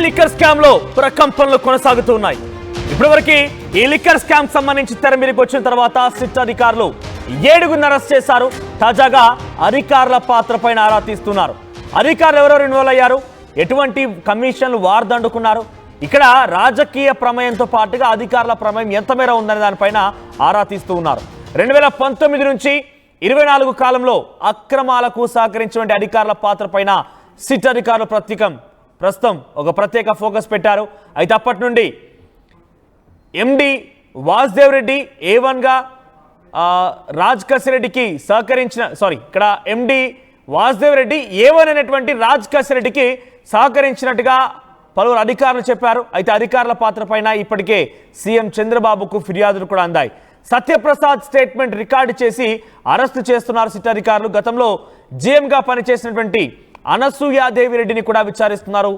Liquor scam లో ప్రకంపనలు కొనసాగుతున్నాయి. ఇప్పటివరకు ఈ లిక్కర్ స్కామ్ సంబంధించి తెర మీదకి వచ్చిన తర్వాత సిట్ అధికారులు 7గురిని అరెస్ట్ చేశారు. తాజాగా అధికారుల పాత్ర పైన ఆరా తీస్తున్నారు. అధికారులు ఎవరెవరు ఇన్వాల్వ్ అయ్యారు, ఎటువంటి కమిషన్లు వార్దండుకున్నారు, ఇక్కడ రాజకీయ ప్రమేయంతో పాటుగా అధికారుల ప్రమేయం ఎంత మేర ఉందనే దానిపైన ఆరా తీస్తూ ఉన్నారు. 2019 నుంచి 24 కాలంలో అక్రమాలకు సహకరించిన అధికారుల పాత్ర పైన సిట్ అధికారులు ప్రస్తుతం ఒక ప్రత్యేక ఫోకస్ పెట్టారు. అయితే అప్పటి నుండి ఎండి వాసుదేవ్ రెడ్డి A1గా రాజ్ కసిరెడ్డికి సహకరించిన ఇక్కడ ఎండి వాసుదేవ్ రెడ్డి A1 అనేటువంటి రాజ్ కసిరెడ్డికి సహకరించినట్టుగా పలువురు అధికారులు చెప్పారు. అయితే అధికారుల పాత్ర పైన ఇప్పటికే సీఎం చంద్రబాబుకు ఫిర్యాదులు కూడా అందాయి. సత్యప్రసాద్ స్టేట్మెంట్ రికార్డు చేసి అరెస్టు చేస్తున్నారు సిట్ అధికారులు. గతంలో జీఎంగా పనిచేసినటువంటి అనసూయాదేవి రెడ్డిని కూడా విచారిస్తున్నారు.